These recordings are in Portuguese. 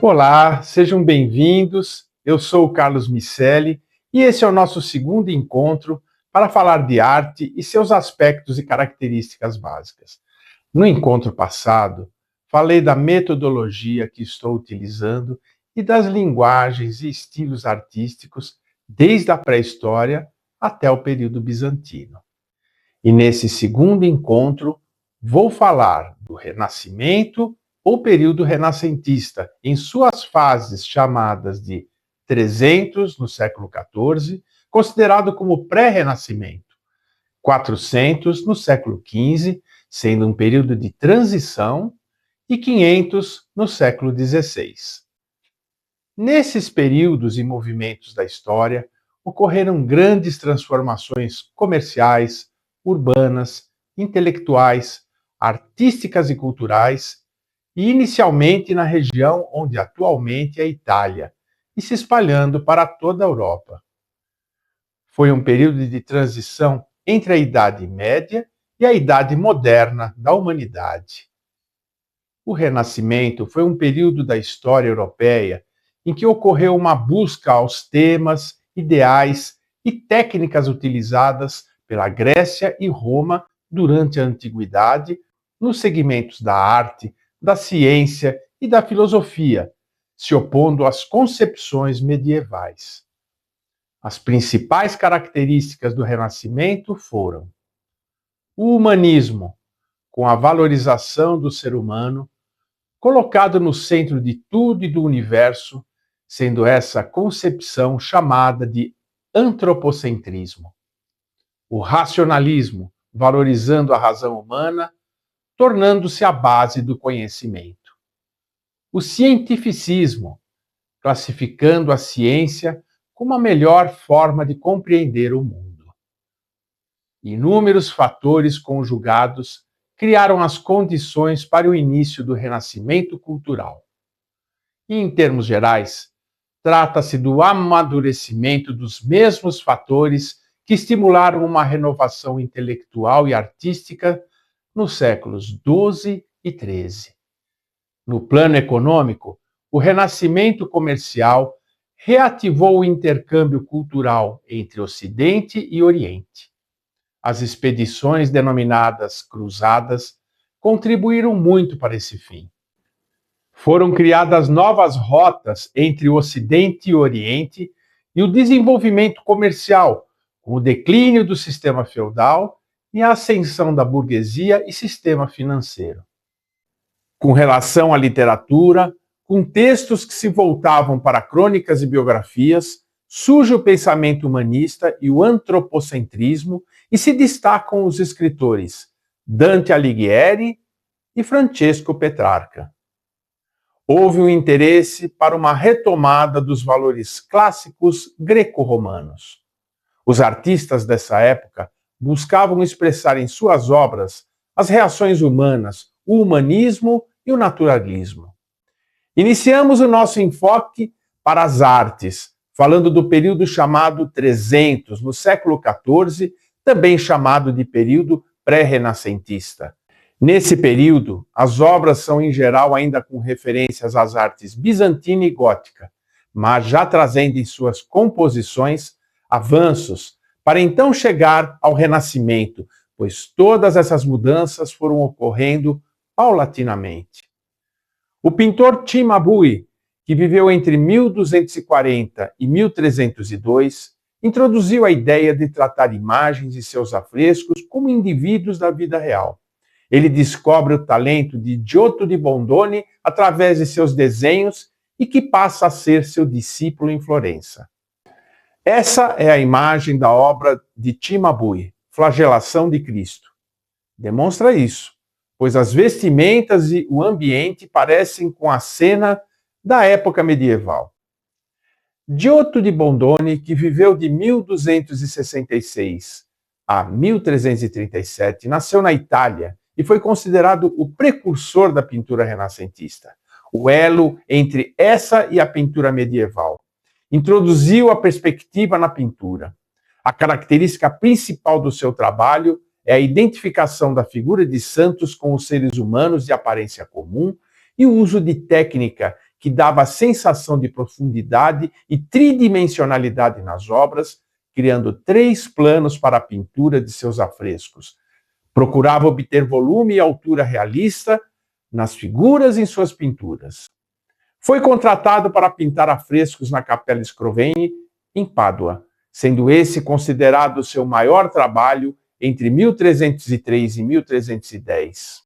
Olá, sejam bem-vindos. Eu sou o Carlos Miceli e esse é o nosso segundo encontro para falar de arte e seus aspectos e características básicas. No encontro passado, falei da metodologia que estou utilizando e das linguagens e estilos artísticos desde a pré-história até o período bizantino. E nesse segundo encontro, vou falar do Renascimento ou período renascentista, em suas fases chamadas de 300 no século XIV, considerado como pré-renascimento, 400 no século XV, sendo um período de transição, e 500 no século XVI. Nesses períodos e movimentos da história, ocorreram grandes transformações comerciais, urbanas, intelectuais, artísticas e culturais, e inicialmente na região onde atualmente é a Itália, e se espalhando para toda a Europa. Foi um período de transição entre a Idade Média e a Idade Moderna da humanidade. O Renascimento foi um período da história europeia em que ocorreu uma busca aos temas, ideais e técnicas utilizadas pela Grécia e Roma durante a Antiguidade, nos segmentos da arte, da ciência e da filosofia, se opondo às concepções medievais. As principais características do Renascimento foram o humanismo, com a valorização do ser humano, colocado no centro de tudo e do universo, sendo essa concepção chamada de antropocentrismo. O racionalismo, valorizando a razão humana, tornando-se a base do conhecimento. O cientificismo, classificando a ciência como a melhor forma de compreender o mundo. Inúmeros fatores conjugados criaram as condições para o início do renascimento cultural. E, em termos gerais, trata-se do amadurecimento dos mesmos fatores que estimularam uma renovação intelectual e artística nos séculos XII e XIII. No plano econômico, o renascimento comercial reativou o intercâmbio cultural entre Ocidente e Oriente. As expedições denominadas cruzadas contribuíram muito para esse fim. Foram criadas novas rotas entre o Ocidente e o Oriente e o desenvolvimento comercial, com o declínio do sistema feudal e a ascensão da burguesia e sistema financeiro. Com relação à literatura, com textos que se voltavam para crônicas e biografias, surge o pensamento humanista e o antropocentrismo e se destacam os escritores Dante Alighieri e Francesco Petrarca. Houve um interesse para uma retomada dos valores clássicos greco-romanos. Os artistas dessa época buscavam expressar em suas obras as reações humanas, o humanismo e o naturalismo. Iniciamos o nosso enfoque para as artes, falando do período chamado 300, no século XIV, também chamado de período pré-renascentista. Nesse período, as obras são em geral ainda com referências às artes bizantina e gótica, mas já trazendo em suas composições avanços para então chegar ao Renascimento, pois todas essas mudanças foram ocorrendo paulatinamente. O pintor Cimabue, que viveu entre 1240 e 1302, introduziu a ideia de tratar imagens e seus afrescos como indivíduos da vida real. Ele descobre o talento de Giotto di Bondone através de seus desenhos e que passa a ser seu discípulo em Florença. Essa é a imagem da obra de Cimabue, Flagelação de Cristo. Demonstra isso, pois as vestimentas e o ambiente parecem com a cena da época medieval. Giotto di Bondone, que viveu de 1266 a 1337, nasceu na Itália e foi considerado o precursor da pintura renascentista, o elo entre essa e a pintura medieval. Introduziu a perspectiva na pintura. A característica principal do seu trabalho é a identificação da figura de santos com os seres humanos de aparência comum e o uso de técnica que dava a sensação de profundidade e tridimensionalidade nas obras, criando 3 planos para a pintura de seus afrescos. Procurava obter volume e altura realista nas figuras em suas pinturas. Foi contratado para pintar afrescos na Capella Scrovegni, em Pádua, sendo esse considerado seu maior trabalho entre 1303 e 1310.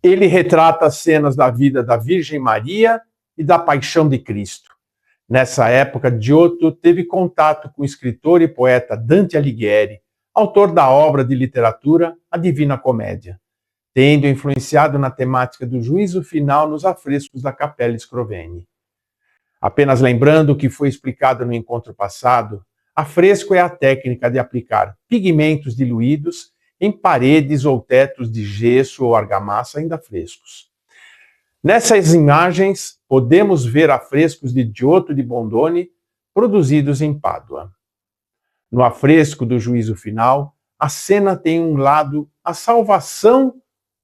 Ele retrata cenas da vida da Virgem Maria e da Paixão de Cristo. Nessa época, Giotto teve contato com o escritor e poeta Dante Alighieri, autor da obra de literatura A Divina Comédia, tendo influenciado na temática do juízo final nos afrescos da Capella Scrovegni. Apenas lembrando o que foi explicado no encontro passado, afresco é a técnica de aplicar pigmentos diluídos em paredes ou tetos de gesso ou argamassa ainda frescos. Nessas imagens, podemos ver afrescos de Giotto de Bondone produzidos em Pádua. No afresco do juízo final, a cena tem um lado a salvação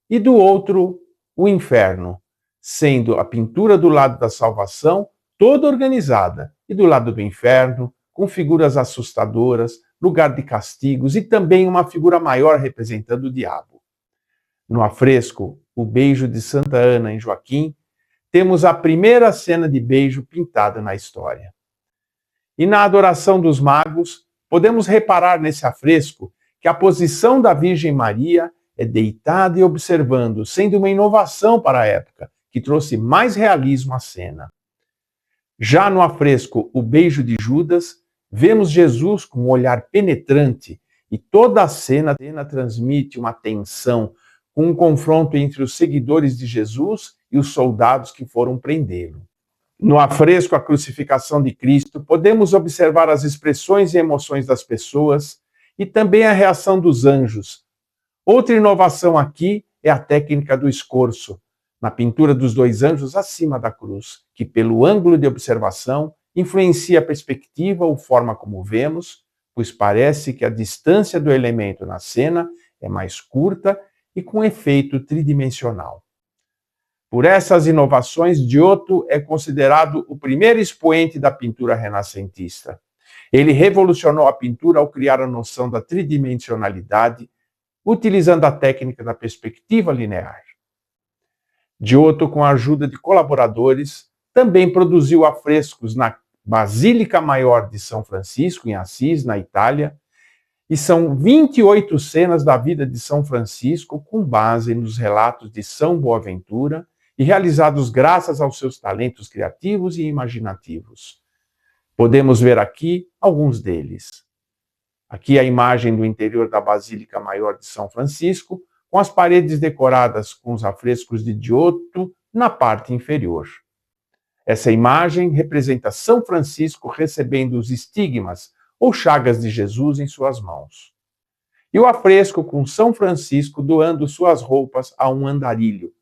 e do outro o inferno, sendo a pintura do lado da salvação toda organizada e do lado do inferno, com figuras assustadoras, lugar de castigos e também uma figura maior representando o diabo. No afresco, o beijo de Santa Ana em Joaquim, temos a primeira cena de beijo pintada na história. E na adoração dos magos, podemos reparar nesse afresco que a posição da Virgem Maria é deitada e observando, sendo uma inovação para a época, que trouxe mais realismo à cena. Já no afresco O Beijo de Judas, vemos Jesus com um olhar penetrante e toda a cena transmite uma tensão, com um confronto entre os seguidores de Jesus e os soldados que foram prendê-lo. No afresco A Crucificação de Cristo, podemos observar as expressões e emoções das pessoas e também a reação dos anjos. Outra inovação aqui é a técnica do escorço, na pintura dos 2 anjos acima da cruz, que pelo ângulo de observação influencia a perspectiva ou forma como vemos, pois parece que a distância do elemento na cena é mais curta e com efeito tridimensional. Por essas inovações, Giotto é considerado o primeiro expoente da pintura renascentista. Ele revolucionou a pintura ao criar a noção da tridimensionalidade, utilizando a técnica da perspectiva linear. Giotto, com a ajuda de colaboradores, também produziu afrescos na Basílica Maior de São Francisco, em Assis, na Itália, e são 28 cenas da vida de São Francisco com base nos relatos de São Boaventura e realizados graças aos seus talentos criativos e imaginativos. Podemos ver aqui alguns deles. Aqui a imagem do interior da Basílica Maior de São Francisco, com as paredes decoradas com os afrescos de Giotto na parte inferior. Essa imagem representa São Francisco recebendo os estigmas ou chagas de Jesus em suas mãos. E o afresco com São Francisco doando suas roupas a um andarilho.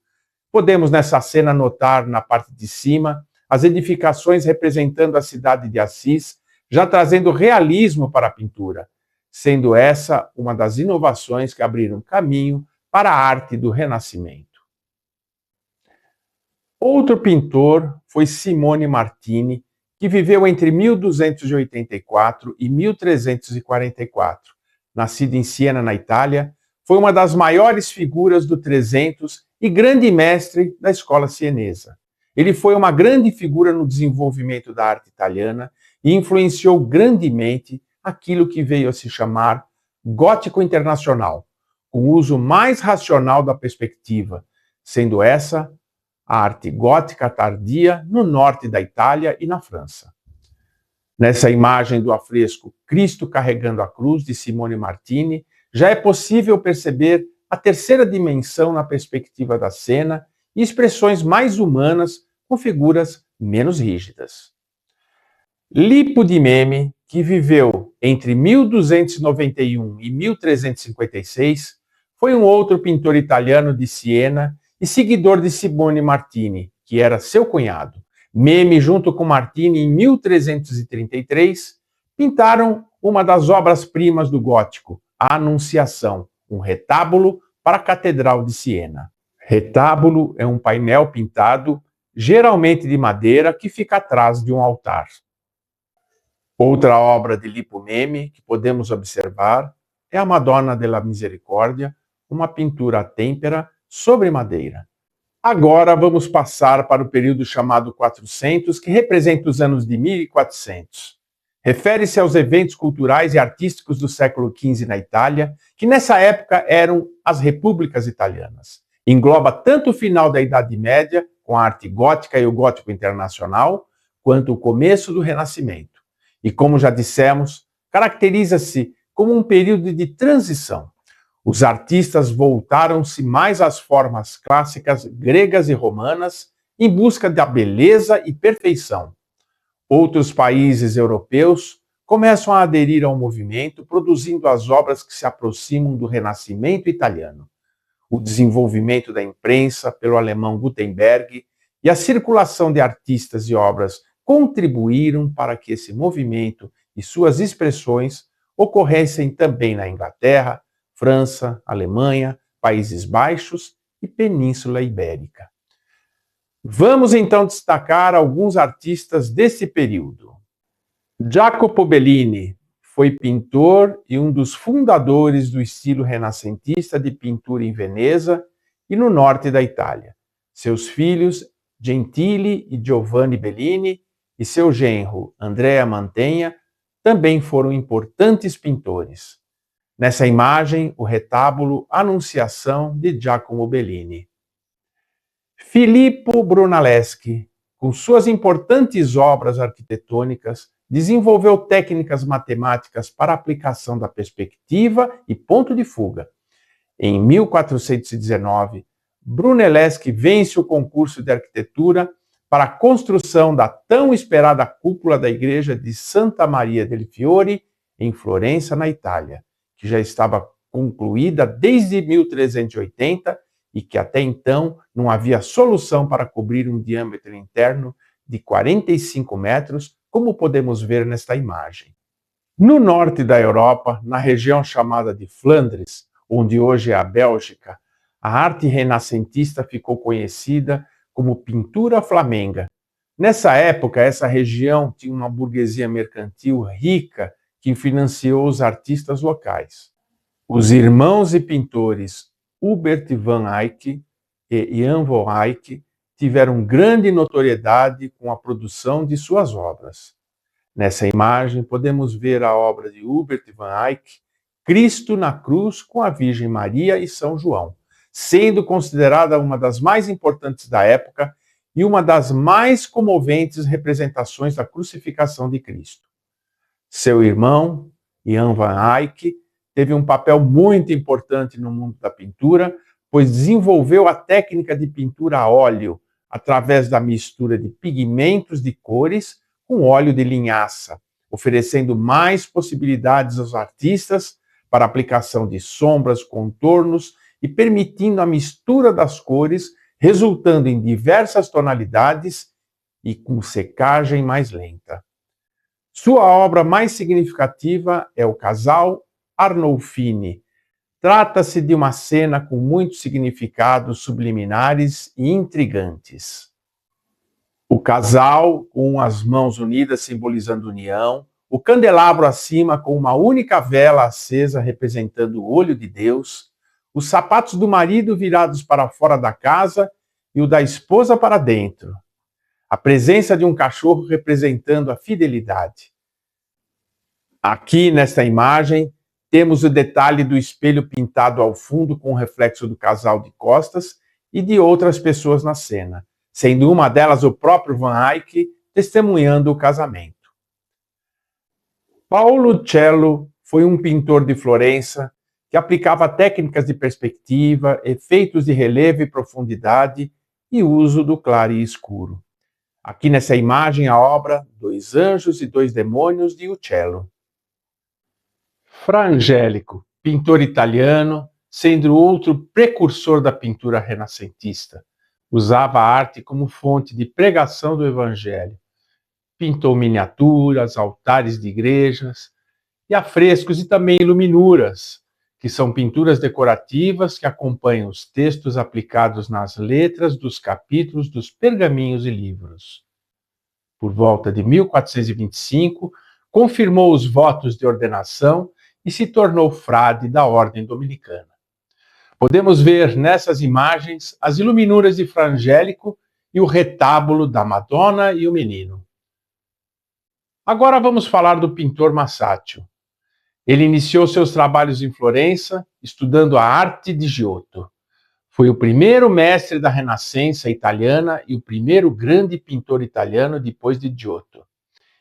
Podemos nessa cena notar na parte de cima as edificações representando a cidade de Assis, já trazendo realismo para a pintura, sendo essa uma das inovações que abriram caminho para a arte do Renascimento. Outro pintor foi Simone Martini, que viveu entre 1284 e 1344. Nascido em Siena, na Itália, foi uma das maiores figuras do 300 e grande mestre da escola sienesa. Ele foi uma grande figura no desenvolvimento da arte italiana e influenciou grandemente aquilo que veio a se chamar gótico internacional, com o uso mais racional da perspectiva, sendo essa a arte gótica tardia no norte da Itália e na França. Nessa imagem do afresco Cristo carregando a cruz, de Simone Martini, já é possível perceber a terceira dimensão na perspectiva da cena e expressões mais humanas com figuras menos rígidas. Lippo di Meme, que viveu entre 1291 e 1356, foi um outro pintor italiano de Siena e seguidor de Simone Martini, que era seu cunhado. Meme, junto com Martini, em 1333, pintaram uma das obras-primas do gótico, a Anunciação, um retábulo para a Catedral de Siena. Retábulo é um painel pintado geralmente de madeira, que fica atrás de um altar. Outra obra de Lippo Memmi que podemos observar é a Madonna della Misericórdia, uma pintura à têmpera sobre madeira. Agora vamos passar para o período chamado 400, que representa os anos de 1400. Refere-se aos eventos culturais e artísticos do século XV na Itália, que nessa época eram as repúblicas italianas. Engloba tanto o final da Idade Média, com a arte gótica e o gótico internacional, quanto o começo do Renascimento. E como já dissemos, caracteriza-se como um período de transição. Os artistas voltaram-se mais às formas clássicas gregas e romanas em busca da beleza e perfeição. Outros países europeus começam a aderir ao movimento, produzindo as obras que se aproximam do Renascimento italiano. O desenvolvimento da imprensa pelo alemão Gutenberg e a circulação de artistas e obras contribuíram para que esse movimento e suas expressões ocorressem também na Inglaterra, França, Alemanha, Países Baixos e Península Ibérica. Vamos então destacar alguns artistas desse período. Jacopo Bellini foi pintor e um dos fundadores do estilo renascentista de pintura em Veneza e no norte da Itália. Seus filhos, Gentili e Giovanni Bellini, e seu genro, Andrea Mantegna, também foram importantes pintores. Nessa imagem, o retábulo Anunciação de Giacomo Bellini. Filippo Brunelleschi, com suas importantes obras arquitetônicas, desenvolveu técnicas matemáticas para a aplicação da perspectiva e ponto de fuga. Em 1419, Brunelleschi vence o concurso de arquitetura para a construção da tão esperada cúpula da igreja de Santa Maria del Fiore, em Florença, na Itália, que já estava concluída desde 1380 e que até então não havia solução para cobrir um diâmetro interno de 45 metros, como podemos ver nesta imagem. No norte da Europa, na região chamada de Flandres, onde hoje é a Bélgica, a arte renascentista ficou conhecida como pintura flamenga. Nessa época, essa região tinha uma burguesia mercantil rica que financiou os artistas locais. Os irmãos e pintores Hubert van Eyck e Jan van Eyck tiveram grande notoriedade com a produção de suas obras. Nessa imagem, podemos ver a obra de Hubert van Eyck, Cristo na Cruz com a Virgem Maria e São João, sendo considerada uma das mais importantes da época e uma das mais comoventes representações da crucificação de Cristo. Seu irmão, Jan van Eyck, teve um papel muito importante no mundo da pintura, pois desenvolveu a técnica de pintura a óleo, através da mistura de pigmentos de cores com óleo de linhaça, oferecendo mais possibilidades aos artistas para a aplicação de sombras, contornos e permitindo a mistura das cores, resultando em diversas tonalidades e com secagem mais lenta. Sua obra mais significativa é o Casal Arnolfini. Trata-se de uma cena com muitos significados subliminares e intrigantes. O casal, com as mãos unidas simbolizando união, o candelabro acima com uma única vela acesa representando o olho de Deus, os sapatos do marido virados para fora da casa e o da esposa para dentro. A presença de um cachorro representando a fidelidade. Aqui, nesta imagem, temos o detalhe do espelho pintado ao fundo com o reflexo do casal de costas e de outras pessoas na cena, sendo uma delas o próprio Van Eyck testemunhando o casamento. Paolo Cello foi um pintor de Florença que aplicava técnicas de perspectiva, efeitos de relevo e profundidade e uso do claro e escuro. Aqui nessa imagem a obra Dois Anjos e Dois Demônios de Uccello. Fra Angelico, pintor italiano, sendo outro precursor da pintura renascentista. Usava a arte como fonte de pregação do Evangelho. Pintou miniaturas, altares de igrejas e afrescos e também iluminuras, que são pinturas decorativas que acompanham os textos aplicados nas letras dos capítulos dos pergaminhos e livros. Por volta de 1425, confirmou os votos de ordenação e se tornou frade da Ordem Dominicana. Podemos ver nessas imagens as iluminuras de Fra Angelico e o retábulo da Madonna e o Menino. Agora vamos falar do pintor Masaccio. Ele iniciou seus trabalhos em Florença, estudando a arte de Giotto. Foi o primeiro mestre da Renascença italiana e o primeiro grande pintor italiano depois de Giotto.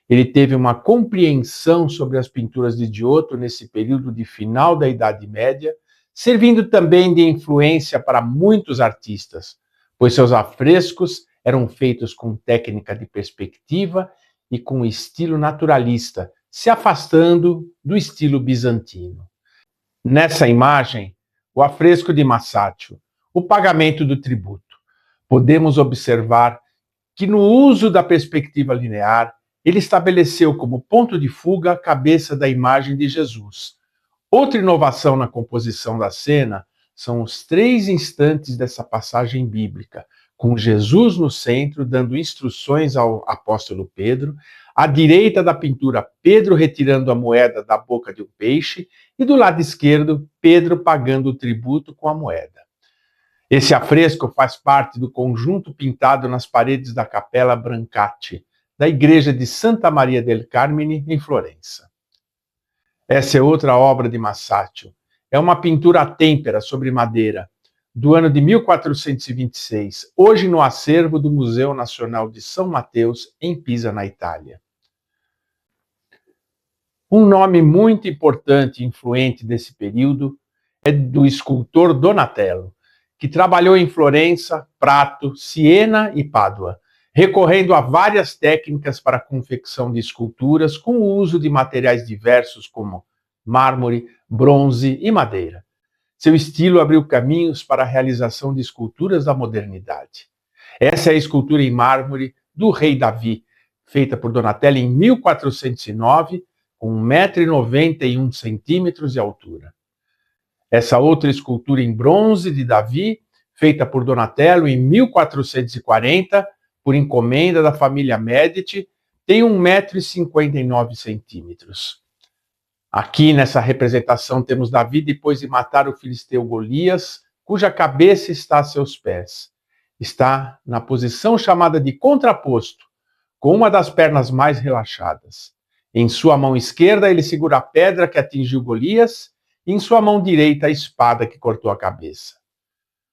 Ele teve uma compreensão sobre as pinturas de Giotto nesse período de final da Idade Média, servindo também de influência para muitos artistas, pois seus afrescos eram feitos com técnica de perspectiva e com estilo naturalista, se afastando do estilo bizantino. Nessa imagem, o afresco de Masaccio, o pagamento do tributo. Podemos observar que no uso da perspectiva linear, ele estabeleceu como ponto de fuga a cabeça da imagem de Jesus. Outra inovação na composição da cena são os 3 instantes dessa passagem bíblica, com Jesus no centro, dando instruções ao apóstolo Pedro, à direita da pintura, Pedro retirando a moeda da boca de um peixe, e do lado esquerdo, Pedro pagando o tributo com a moeda. Esse afresco faz parte do conjunto pintado nas paredes da Capella Brancati, da igreja de Santa Maria del Carmine, em Florença. Essa é outra obra de Masaccio. É uma pintura à têmpera sobre madeira, do ano de 1426, hoje no acervo do Museu Nacional de São Mateus, em Pisa, na Itália. Um nome muito importante e influente desse período é do escultor Donatello, que trabalhou em Florença, Prato, Siena e Pádua, recorrendo a várias técnicas para a confecção de esculturas com o uso de materiais diversos como mármore, bronze e madeira. Seu estilo abriu caminhos para a realização de esculturas da modernidade. Essa é a escultura em mármore do rei Davi, feita por Donatello em 1409, com 1,91 m de altura. Essa outra escultura em bronze de Davi, feita por Donatello em 1440, por encomenda da família Medici, tem 1,59 m. Aqui nessa representação temos Davi depois de matar o filisteu Golias, cuja cabeça está a seus pés. Está na posição chamada de contraposto, com uma das pernas mais relaxadas. Em sua mão esquerda ele segura a pedra que atingiu Golias, e em sua mão direita a espada que cortou a cabeça.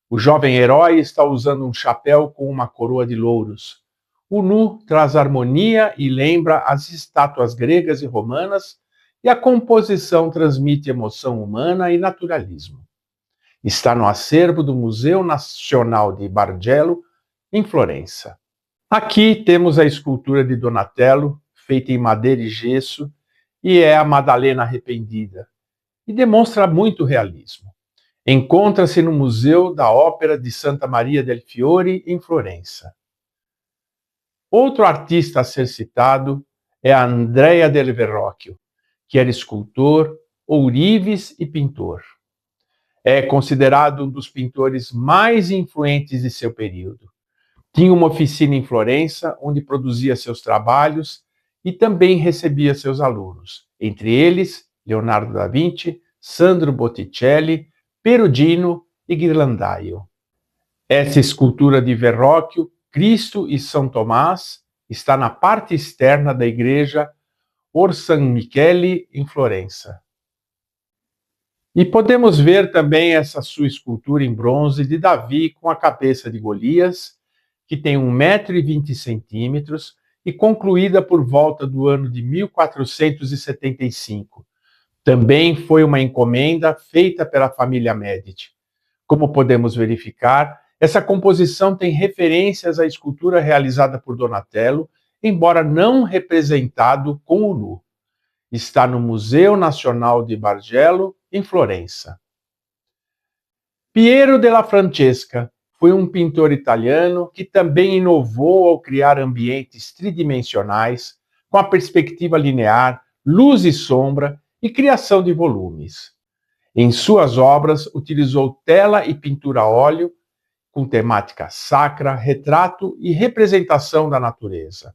O jovem herói está usando um chapéu com uma coroa de louros. O nu traz harmonia e lembra as estátuas gregas e romanas, e a composição transmite emoção humana e naturalismo. Está no acervo do Museu Nacional de Bargello, em Florença. Aqui temos a escultura de Donatello, feita em madeira e gesso, e é a Madalena arrependida, e demonstra muito realismo. Encontra-se no Museu da Ópera de Santa Maria del Fiore, em Florença. Outro artista a ser citado é Andrea del Verrocchio, que era escultor, ourives e pintor. É considerado um dos pintores mais influentes de seu período. Tinha uma oficina em Florença, onde produzia seus trabalhos e também recebia seus alunos, entre eles Leonardo da Vinci, Sandro Botticelli, Perugino e Ghirlandaio. Essa escultura de Verrocchio, Cristo e São Tomás, está na parte externa da igreja San Michele, em Florença. E podemos ver também essa sua escultura em bronze de Davi com a cabeça de Golias, que tem 1,20 m e concluída por volta do ano de 1475. Também foi uma encomenda feita pela família Medici. Como podemos verificar, essa composição tem referências à escultura realizada por Donatello, embora não representado com o nu. Está no Museu Nacional de Bargello, em Florença. Piero della Francesca foi um pintor italiano que também inovou ao criar ambientes tridimensionais, com a perspectiva linear, luz e sombra e criação de volumes. Em suas obras, utilizou tela e pintura a óleo com temática sacra, retrato e representação da natureza.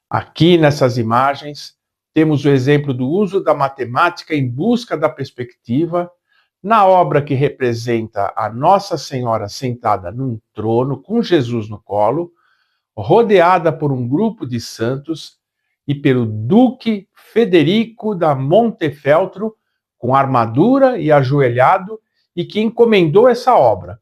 Aqui nessas imagens, temos o exemplo do uso da matemática em busca da perspectiva, na obra que representa a Nossa Senhora sentada num trono com Jesus no colo, rodeada por um grupo de santos, e pelo Duque Federico da Montefeltro, com armadura e ajoelhado, e que encomendou essa obra.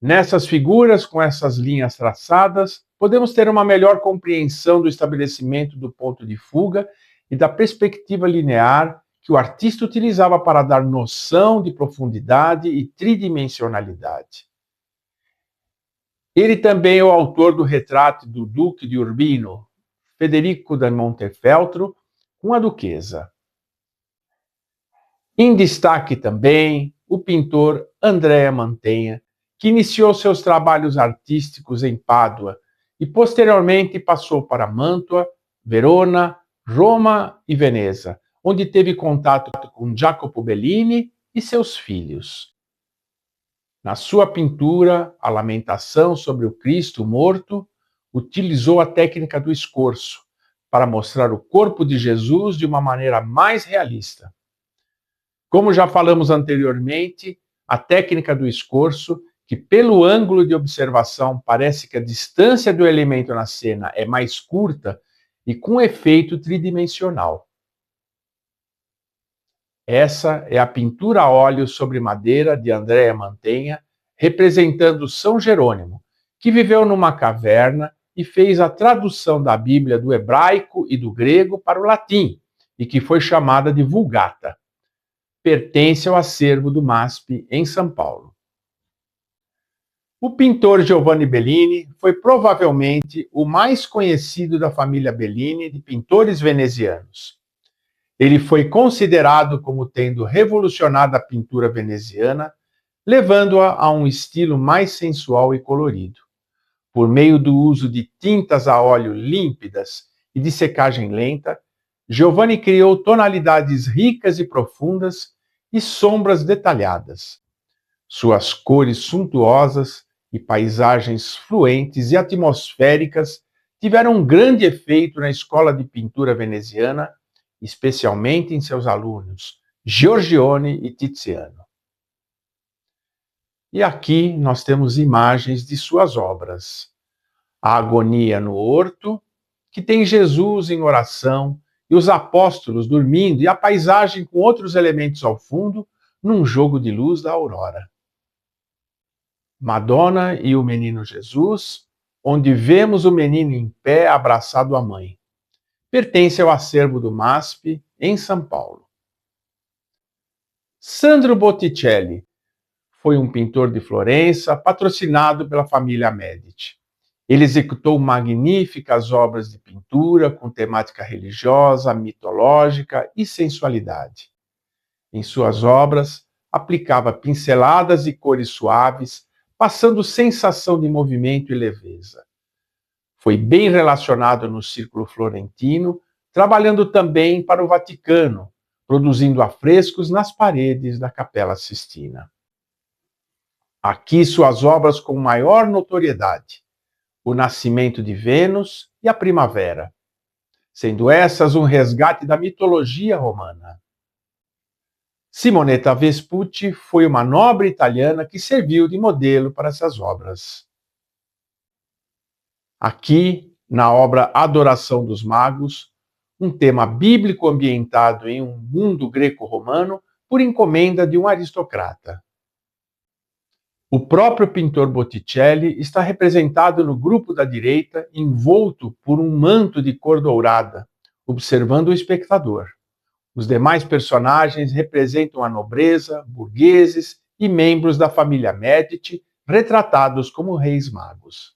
Nessas figuras, com essas linhas traçadas, podemos ter uma melhor compreensão do estabelecimento do ponto de fuga e da perspectiva linear que o artista utilizava para dar noção de profundidade e tridimensionalidade. Ele também é o autor do retrato do Duque de Urbino, Federico da Montefeltro, com a duquesa. Em destaque também o pintor Andrea Mantegna, que iniciou seus trabalhos artísticos em Pádua e posteriormente passou para Mântua, Verona, Roma e Veneza, onde teve contato com Jacopo Bellini e seus filhos. Na sua pintura, A Lamentação sobre o Cristo Morto, utilizou a técnica do escorço para mostrar o corpo de Jesus de uma maneira mais realista. Como já falamos anteriormente, a técnica do escorço, que pelo ângulo de observação parece que a distância do elemento na cena é mais curta e com efeito tridimensional. Essa é a pintura a óleo sobre madeira de Andrea Mantegna, representando São Jerônimo, que viveu numa caverna e fez a tradução da Bíblia do hebraico e do grego para o latim, e que foi chamada de Vulgata. Pertence ao acervo do MASP em São Paulo. O pintor Giovanni Bellini foi provavelmente o mais conhecido da família Bellini de pintores venezianos. Ele foi considerado como tendo revolucionado a pintura veneziana, levando-a a um estilo mais sensual e colorido. Por meio do uso de tintas a óleo límpidas e de secagem lenta, Giovanni criou tonalidades ricas e profundas e sombras detalhadas. Suas cores suntuosas e paisagens fluentes e atmosféricas tiveram um grande efeito na escola de pintura veneziana, especialmente em seus alunos Giorgione e Tiziano. E aqui nós temos imagens de suas obras. A Agonia no Horto, que tem Jesus em oração e os apóstolos dormindo, e a paisagem com outros elementos ao fundo, num jogo de luz da aurora. Madonna e o Menino Jesus, onde vemos o menino em pé abraçado à mãe. Pertence ao acervo do MASP, em São Paulo. Sandro Botticelli foi um pintor de Florença, patrocinado pela família Medici. Ele executou magníficas obras de pintura com temática religiosa, mitológica e sensualidade. Em suas obras, aplicava pinceladas e cores suaves, passando sensação de movimento e leveza. Foi bem relacionado no círculo florentino, trabalhando também para o Vaticano, produzindo afrescos nas paredes da Capela Sistina. Aqui suas obras com maior notoriedade: O Nascimento de Vênus e a Primavera, sendo essas um resgate da mitologia romana. Simonetta Vespucci foi uma nobre italiana que serviu de modelo para essas obras. Aqui, na obra Adoração dos Magos, um tema bíblico ambientado em um mundo greco-romano por encomenda de um aristocrata. O próprio pintor Botticelli está representado no grupo da direita, envolto por um manto de cor dourada, observando o espectador. Os demais personagens representam a nobreza, burgueses e membros da família Medici, retratados como reis magos.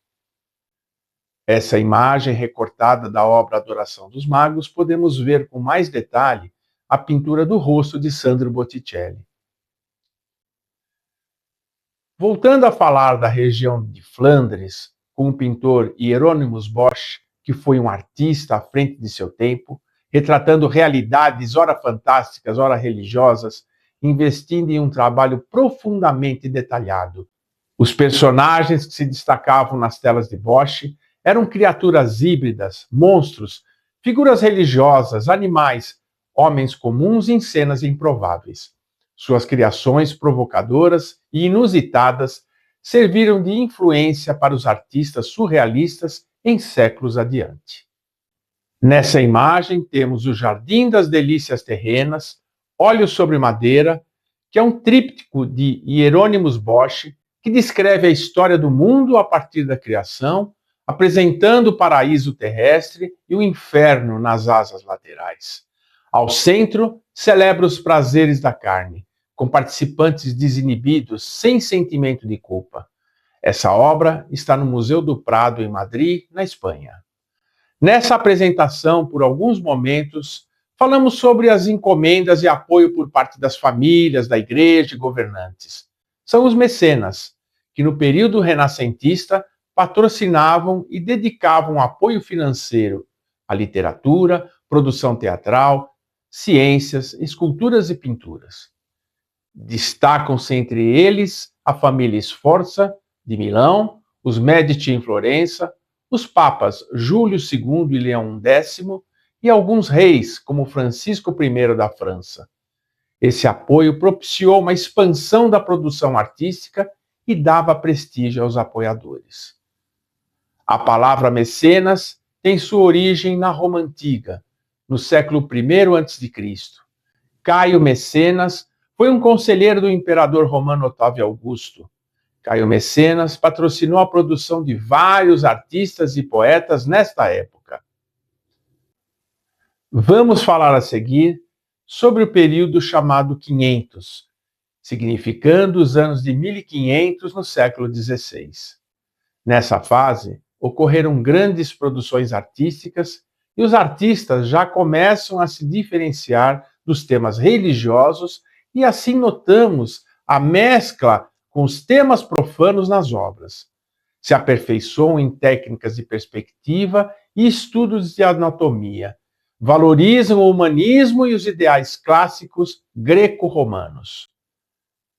Essa imagem recortada da obra Adoração dos Magos, podemos ver com mais detalhe a pintura do rosto de Sandro Botticelli. Voltando a falar da região de Flandres, com o pintor Hieronymus Bosch, que foi um artista à frente de seu tempo, retratando realidades ora fantásticas, ora religiosas, investindo em um trabalho profundamente detalhado. Os personagens que se destacavam nas telas de Bosch eram criaturas híbridas, monstros, figuras religiosas, animais, homens comuns em cenas improváveis. Suas criações provocadoras e inusitadas serviram de influência para os artistas surrealistas em séculos adiante. Nessa imagem temos o Jardim das Delícias Terrenas, Óleo sobre Madeira, que é um tríptico de Hieronymus Bosch, que descreve a história do mundo a partir da criação, apresentando o paraíso terrestre e o inferno nas asas laterais. Ao centro, celebra os prazeres da carne, com participantes desinibidos, sem sentimento de culpa. Essa obra está no Museu do Prado, em Madrid, na Espanha. Nessa apresentação, por alguns momentos, falamos sobre as encomendas e apoio por parte das famílias, da igreja e governantes. São os mecenas, que no período renascentista patrocinavam e dedicavam apoio financeiro à literatura, produção teatral, ciências, esculturas e pinturas. Destacam-se entre eles a família Sforza, de Milão, os Medici em Florença, os papas Júlio II e Leão X e alguns reis, como Francisco I da França. Esse apoio propiciou uma expansão da produção artística e dava prestígio aos apoiadores. A palavra mecenas tem sua origem na Roma Antiga, no século I a.C. Caio Mecenas foi um conselheiro do imperador romano Otávio Augusto. Caio Mecenas patrocinou a produção de vários artistas e poetas nesta época. Vamos falar a seguir sobre o período chamado 500, significando os anos de 1500 no século XVI. Nessa fase, ocorreram grandes produções artísticas e os artistas já começam a se diferenciar dos temas religiosos e assim notamos a mescla com os temas profanos nas obras. Se aperfeiçoam em técnicas de perspectiva e estudos de anatomia. Valorizam o humanismo e os ideais clássicos greco-romanos.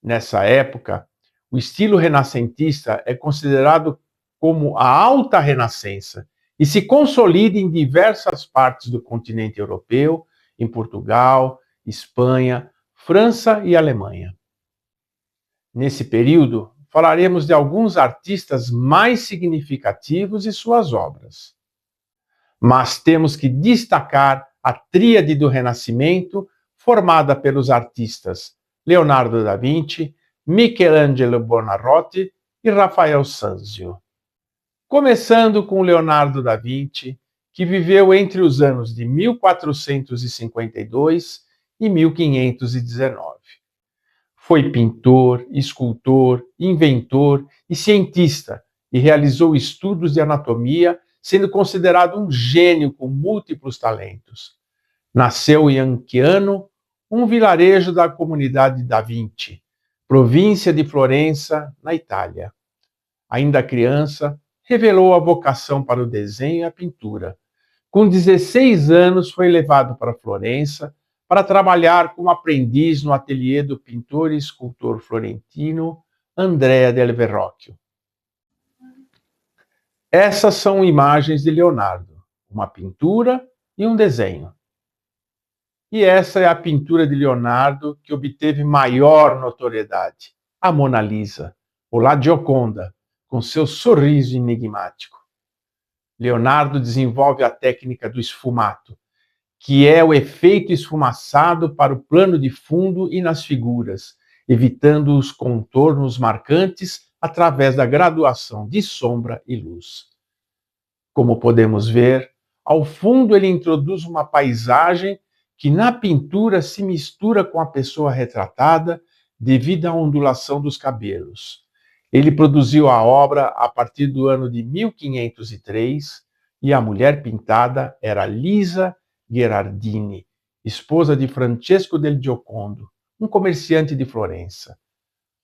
Nessa época, o estilo renascentista é considerado como a alta renascença e se consolida em diversas partes do continente europeu, em Portugal, Espanha, França e Alemanha. Nesse período, falaremos de alguns artistas mais significativos e suas obras. Mas temos que destacar a tríade do Renascimento, formada pelos artistas Leonardo da Vinci, Michelangelo Buonarroti e Rafael Sanzio. Começando com Leonardo da Vinci, que viveu entre os anos de 1452 e 1519. Foi pintor, escultor, inventor e cientista e realizou estudos de anatomia, sendo considerado um gênio com múltiplos talentos. Nasceu em Anciano, um vilarejo da comunidade da Vinci, província de Florença, na Itália. Ainda criança, revelou a vocação para o desenho e a pintura. Com 16 anos, foi levado para Florença para trabalhar como aprendiz no ateliê do pintor e escultor florentino Andrea del Verrocchio. Essas são imagens de Leonardo, uma pintura e um desenho. E essa é a pintura de Leonardo que obteve maior notoriedade, a Mona Lisa, ou La Gioconda, com seu sorriso enigmático. Leonardo desenvolve a técnica do esfumato, que é o efeito esfumaçado para o plano de fundo e nas figuras, evitando os contornos marcantes através da graduação de sombra e luz. Como podemos ver, ao fundo ele introduz uma paisagem que na pintura se mistura com a pessoa retratada devido à ondulação dos cabelos. Ele produziu a obra a partir do ano de 1503 e a mulher pintada era Lisa Gherardini, esposa de Francesco del Giocondo, um comerciante de Florença.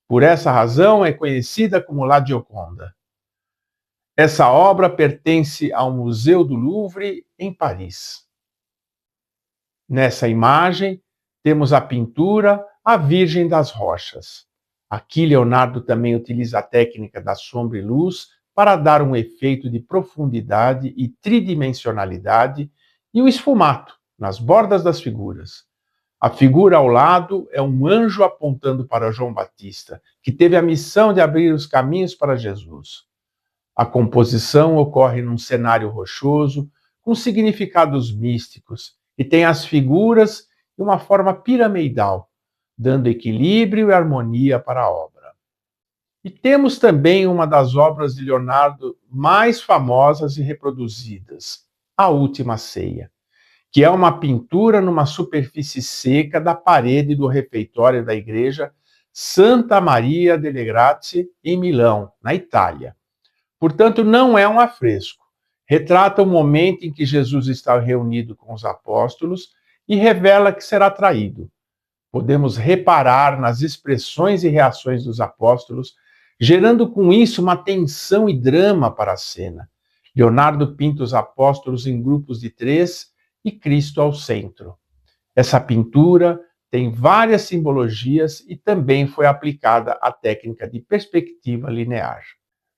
Por essa razão é conhecida como La Gioconda. Essa obra pertence ao Museu do Louvre, em Paris. Nessa imagem, temos a pintura a Virgem das Rochas. Aqui, Leonardo também utiliza a técnica da sombra e luz para dar um efeito de profundidade e tridimensionalidade, e o esfumato nas bordas das figuras. A figura ao lado é um anjo apontando para João Batista, que teve a missão de abrir os caminhos para Jesus. A composição ocorre num cenário rochoso, com significados místicos, e tem as figuras de uma forma piramidal, dando equilíbrio e harmonia para a obra. E temos também uma das obras de Leonardo mais famosas e reproduzidas, A Última Ceia, que é uma pintura numa superfície seca da parede do refeitório da igreja Santa Maria delle Grazie, em Milão, na Itália. Portanto, não é um afresco. Retrata o momento em que Jesus está reunido com os apóstolos e revela que será traído. Podemos reparar nas expressões e reações dos apóstolos, gerando com isso uma tensão e drama para a cena. Leonardo pinta os apóstolos em grupos de 3 e Cristo ao centro. Essa pintura tem várias simbologias e também foi aplicada a técnica de perspectiva linear.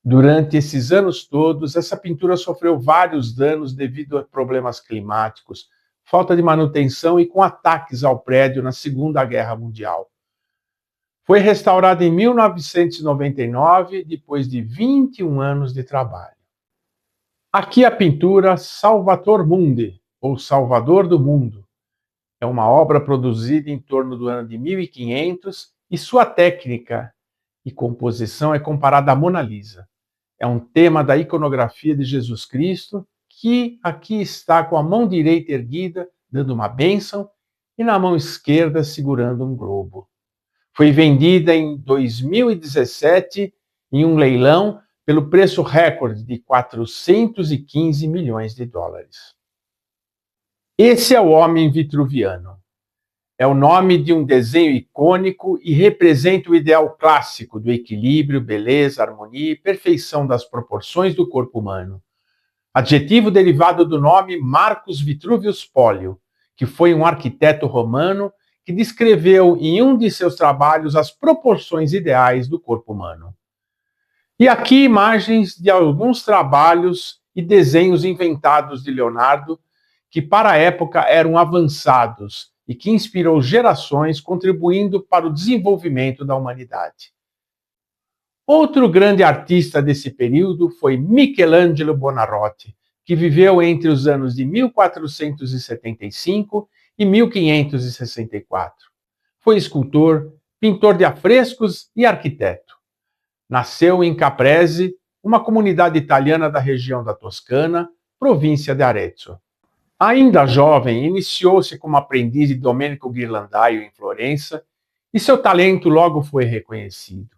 Durante esses anos todos, essa pintura sofreu vários danos devido a problemas climáticos, falta de manutenção e com ataques ao prédio na Segunda Guerra Mundial. Foi restaurada em 1999, depois de 21 anos de trabalho. Aqui a pintura Salvator Mundi, ou Salvador do Mundo. É uma obra produzida em torno do ano de 1500 e sua técnica e composição é comparada à Mona Lisa. É um tema da iconografia de Jesus Cristo, que aqui está com a mão direita erguida, dando uma bênção, e na mão esquerda segurando um globo. Foi vendida em 2017 em um leilão pelo preço recorde de 415 milhões de dólares. Esse é o Homem Vitruviano. É o nome de um desenho icônico e representa o ideal clássico do equilíbrio, beleza, harmonia e perfeição das proporções do corpo humano. Adjetivo derivado do nome Marcus Vitruvius Pollio, que foi um arquiteto romano que descreveu em um de seus trabalhos as proporções ideais do corpo humano. E aqui imagens de alguns trabalhos e desenhos inventados de Leonardo, que para a época eram avançados e que inspirou gerações, contribuindo para o desenvolvimento da humanidade. Outro grande artista desse período foi Michelangelo Buonarroti, que viveu entre os anos de 1475 e 1564. Foi escultor, pintor de afrescos e arquiteto. Nasceu em Caprese, uma comunidade italiana da região da Toscana, província de Arezzo. Ainda jovem, iniciou-se como aprendiz de Domenico Ghirlandaio em Florença e seu talento logo foi reconhecido.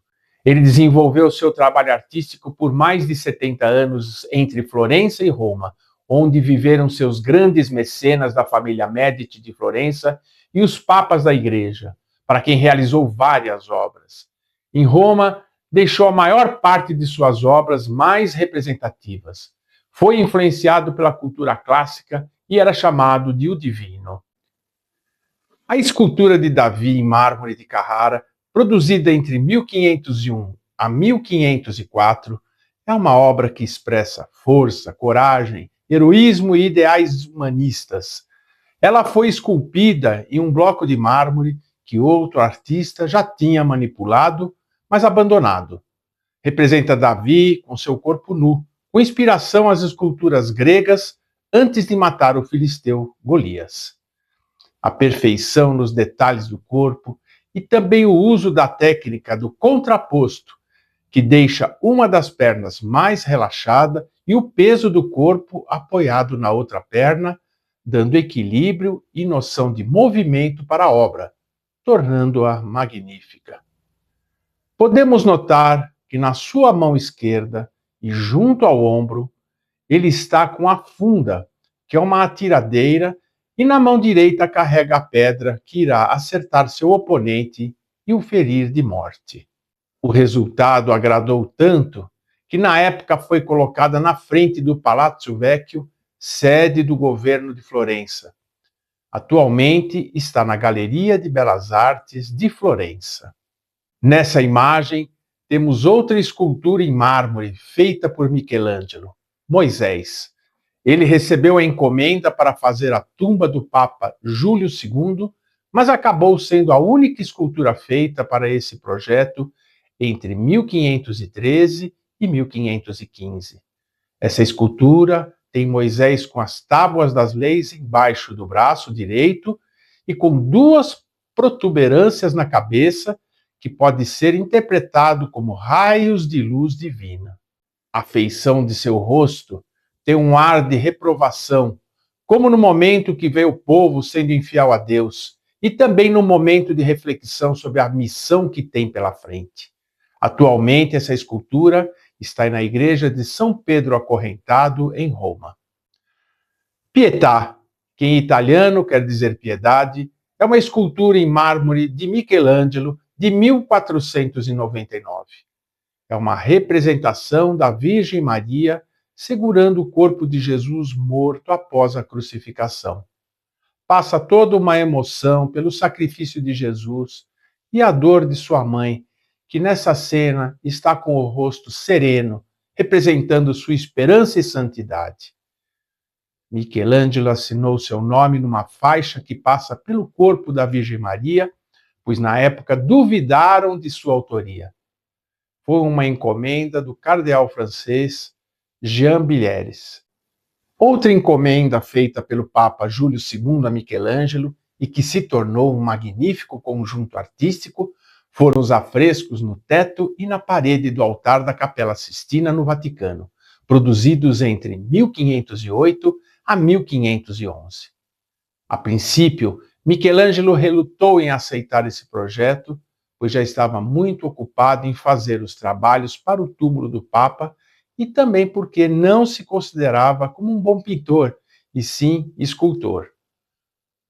Ele desenvolveu seu trabalho artístico por mais de 70 anos entre Florença e Roma, onde viveram seus grandes mecenas da família Medici de Florença e os papas da igreja, para quem realizou várias obras. Em Roma, deixou a maior parte de suas obras mais representativas. Foi influenciado pela cultura clássica e era chamado de o Divino. A escultura de Davi em mármore de Carrara, produzida entre 1501 a 1504, é uma obra que expressa força, coragem, heroísmo e ideais humanistas. Ela foi esculpida em um bloco de mármore que outro artista já tinha manipulado, mas abandonado. Representa Davi com seu corpo nu, com inspiração às esculturas gregas antes de matar o filisteu Golias. A perfeição nos detalhes do corpo e também o uso da técnica do contraposto, que deixa uma das pernas mais relaxada e o peso do corpo apoiado na outra perna, dando equilíbrio e noção de movimento para a obra, tornando-a magnífica. Podemos notar que na sua mão esquerda e junto ao ombro, ele está com a funda, que é uma atiradeira, e na mão direita carrega a pedra que irá acertar seu oponente e o ferir de morte. O resultado agradou tanto que na época foi colocada na frente do Palazzo Vecchio, sede do governo de Florença. Atualmente está na Galeria de Belas Artes de Florença. Nessa imagem, temos outra escultura em mármore feita por Michelangelo, Moisés. Ele recebeu a encomenda para fazer a tumba do Papa Júlio II, mas acabou sendo a única escultura feita para esse projeto entre 1513 e 1515. Essa escultura tem Moisés com as tábuas das leis embaixo do braço direito e com duas protuberâncias na cabeça, que pode ser interpretado como raios de luz divina. A feição de seu rosto tem um ar de reprovação, como no momento que vê o povo sendo infiel a Deus, e também no momento de reflexão sobre a missão que tem pela frente. Atualmente, essa escultura está na igreja de São Pedro Acorrentado, em Roma. Pietà, que em italiano quer dizer piedade, é uma escultura em mármore de Michelangelo de 1499. É uma representação da Virgem Maria segurando o corpo de Jesus morto após a crucificação. Passa toda uma emoção pelo sacrifício de Jesus e a dor de sua mãe, que nessa cena está com o rosto sereno, representando sua esperança e santidade. Michelangelo assinou seu nome numa faixa que passa pelo corpo da Virgem Maria, pois na época duvidaram de sua autoria. Foi uma encomenda do cardeal francês Jean Billeres. Outra encomenda feita pelo Papa Júlio II a Michelangelo e que se tornou um magnífico conjunto artístico foram os afrescos no teto e na parede do altar da Capela Sistina no Vaticano, produzidos entre 1508 a 1511. A princípio, Michelangelo relutou em aceitar esse projeto, pois já estava muito ocupado em fazer os trabalhos para o túmulo do Papa e também porque não se considerava como um bom pintor, e sim escultor.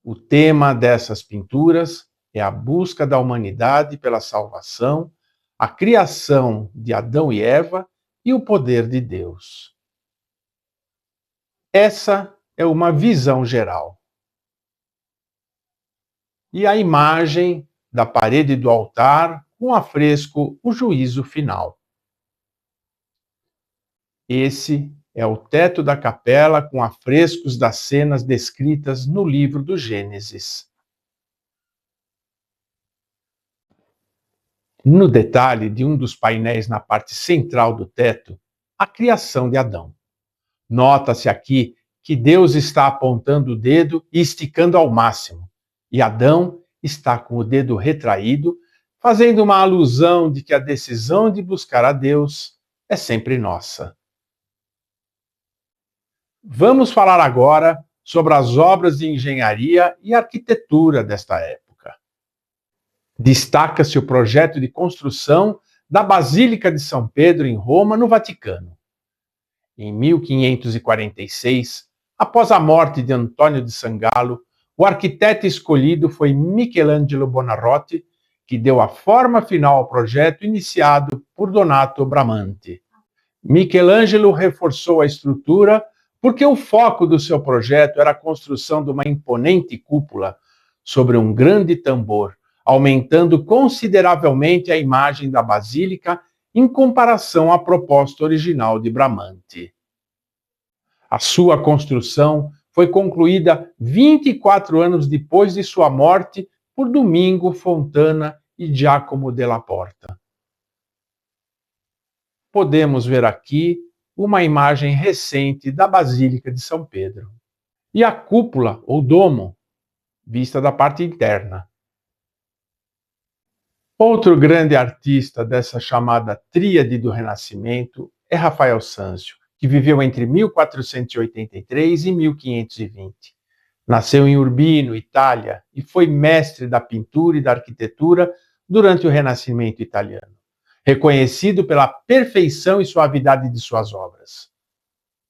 O tema dessas pinturas é a busca da humanidade pela salvação, a criação de Adão e Eva e o poder de Deus. Essa é uma visão geral. E a imagem da parede do altar com o afresco O Juízo Final. Esse é o teto da capela com afrescos das cenas descritas no livro do Gênesis. No detalhe de um dos painéis na parte central do teto, a criação de Adão. Nota-se aqui que Deus está apontando o dedo e esticando ao máximo, e Adão está com o dedo retraído, fazendo uma alusão de que a decisão de buscar a Deus é sempre nossa. Vamos falar agora sobre as obras de engenharia e arquitetura desta época. Destaca-se o projeto de construção da Basílica de São Pedro em Roma, no Vaticano. Em 1546, após a morte de Antônio de Sangallo, o arquiteto escolhido foi Michelangelo Buonarroti, que deu a forma final ao projeto iniciado por Donato Bramante. Michelangelo reforçou a estrutura porque o foco do seu projeto era a construção de uma imponente cúpula sobre um grande tambor, aumentando consideravelmente a imagem da basílica em comparação à proposta original de Bramante. A sua construção foi concluída 24 anos depois de sua morte por Domingo Fontana e Giacomo della Porta. Podemos ver aqui uma imagem recente da Basílica de São Pedro. E a cúpula, ou domo, vista da parte interna. Outro grande artista dessa chamada tríade do Renascimento é Rafael Sanzio, que viveu entre 1483 e 1520. Nasceu em Urbino, Itália, e foi mestre da pintura e da arquitetura durante o Renascimento italiano, reconhecido pela perfeição e suavidade de suas obras.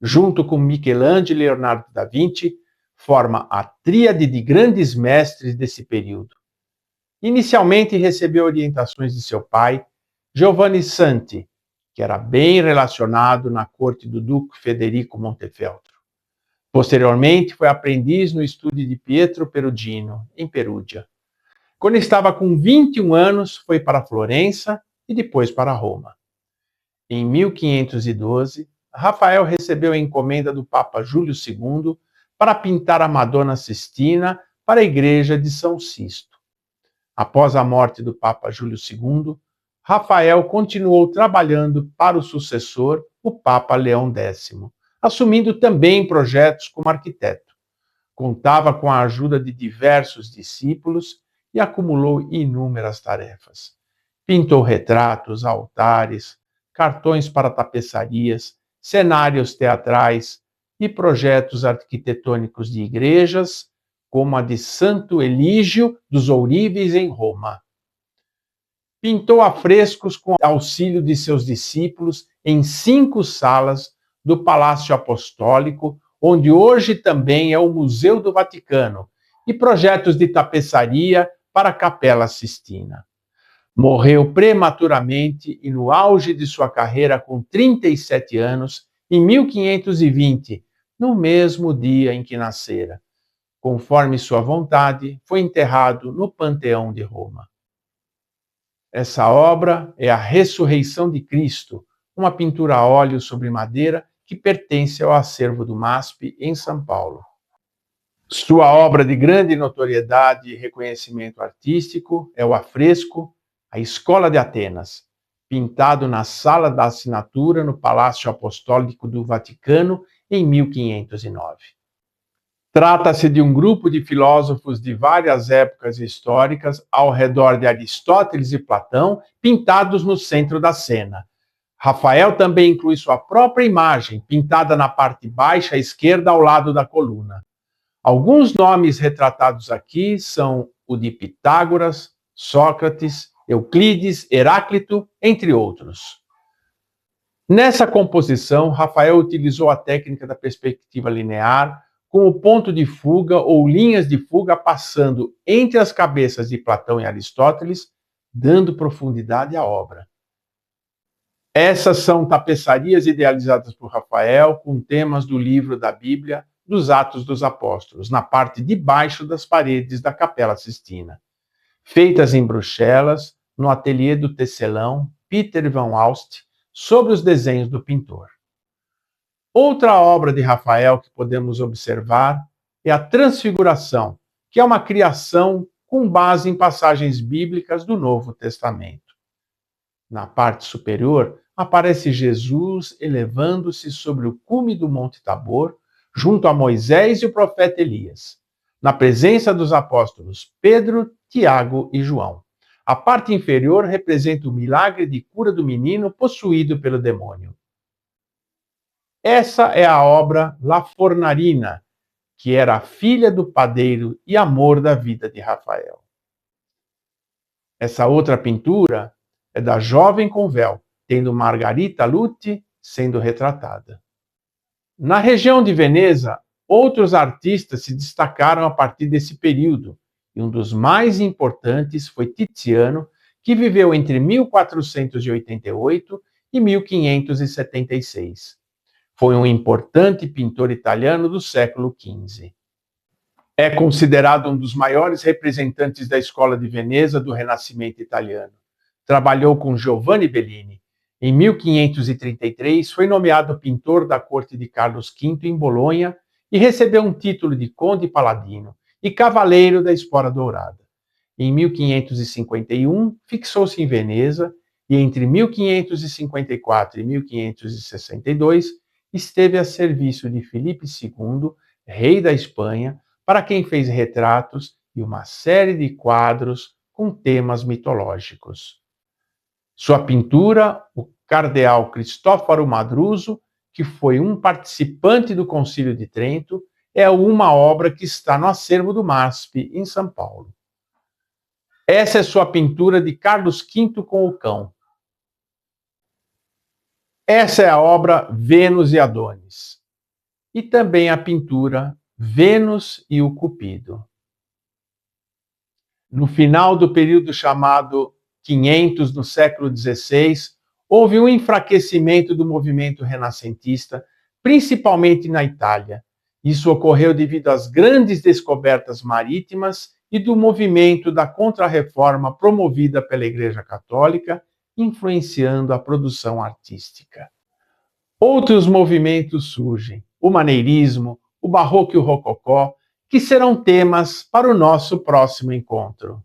Junto com Michelangelo e Leonardo da Vinci, forma a tríade de grandes mestres desse período. Inicialmente recebeu orientações de seu pai, Giovanni Santi, que era bem relacionado na corte do duque Federico Montefeltro. Posteriormente, foi aprendiz no estúdio de Pietro Perugino, em Perugia. Quando estava com 21 anos, foi para Florença e depois para Roma. Em 1512, Rafael recebeu a encomenda do Papa Júlio II para pintar a Madonna Sistina para a igreja de São Sisto. Após a morte do Papa Júlio II, Rafael continuou trabalhando para o sucessor, o Papa Leão X, assumindo também projetos como arquiteto. Contava com a ajuda de diversos discípulos e acumulou inúmeras tarefas. Pintou retratos, altares, cartões para tapeçarias, cenários teatrais e projetos arquitetônicos de igrejas, como a de Santo Elígio dos Ouríveis, em Roma. Pintou afrescos com auxílio de seus discípulos em 5 salas do Palácio Apostólico, onde hoje também é o Museu do Vaticano, e projetos de tapeçaria para a Capela Sistina. Morreu prematuramente e no auge de sua carreira, com 37 anos, em 1520, no mesmo dia em que nascera. Conforme sua vontade, foi enterrado no Panteão de Roma. Essa obra é a Ressurreição de Cristo, uma pintura a óleo sobre madeira que pertence ao acervo do MASP, em São Paulo. Sua obra de grande notoriedade e reconhecimento artístico é o afresco A Escola de Atenas, pintado na Sala da Assinatura no Palácio Apostólico do Vaticano em 1509. Trata-se de um grupo de filósofos de várias épocas históricas ao redor de Aristóteles e Platão, pintados no centro da cena. Rafael também inclui sua própria imagem, pintada na parte baixa à esquerda ao lado da coluna. Alguns nomes retratados aqui são o de Pitágoras, Sócrates, Euclides, Heráclito, entre outros. Nessa composição, Rafael utilizou a técnica da perspectiva linear, com o ponto de fuga ou linhas de fuga passando entre as cabeças de Platão e Aristóteles, dando profundidade à obra. Essas são tapeçarias idealizadas por Rafael com temas do livro da Bíblia dos Atos dos Apóstolos, na parte de baixo das paredes da Capela Sistina, feitas em Bruxelas, no ateliê do tecelão Pieter van Aust, sobre os desenhos do pintor. Outra obra de Rafael que podemos observar é a Transfiguração, que é uma criação com base em passagens bíblicas do Novo Testamento. Na parte superior, aparece Jesus elevando-se sobre o cume do Monte Tabor, junto a Moisés e o profeta Elias, na presença dos apóstolos Pedro, Tiago e João. A parte inferior representa o milagre de cura do menino possuído pelo demônio. Essa é a obra La Fornarina, que era a filha do padeiro e amor da vida de Rafael. Essa outra pintura é da jovem com véu, tendo Margarita Lutti sendo retratada. Na região de Veneza, outros artistas se destacaram a partir desse período, e um dos mais importantes foi Tiziano, que viveu entre 1488 e 1576. Foi um importante pintor italiano do século XV. É considerado um dos maiores representantes da Escola de Veneza do Renascimento italiano. Trabalhou com Giovanni Bellini. Em 1533, foi nomeado pintor da corte de Carlos V em Bolonha e recebeu um título de conde paladino e cavaleiro da Espora Dourada. Em 1551, fixou-se em Veneza e entre 1554 e 1562 esteve a serviço de Filipe II, rei da Espanha, para quem fez retratos e uma série de quadros com temas mitológicos. Sua pintura, o Cardeal Cristóforo Madruso, que foi um participante do Concílio de Trento, é uma obra que está no acervo do MASP, em São Paulo. Essa é sua pintura de Carlos V com o cão. Essa é a obra Vênus e Adonis. E também a pintura Vênus e o Cupido. No final do período chamado 500, no século XVI, houve um enfraquecimento do movimento renascentista, principalmente na Itália, Isso ocorreu devido às grandes descobertas marítimas e do movimento da Contra-Reforma promovida pela Igreja Católica, influenciando a produção artística. Outros movimentos surgem, o maneirismo, o barroco e o rococó, que serão temas para o nosso próximo encontro.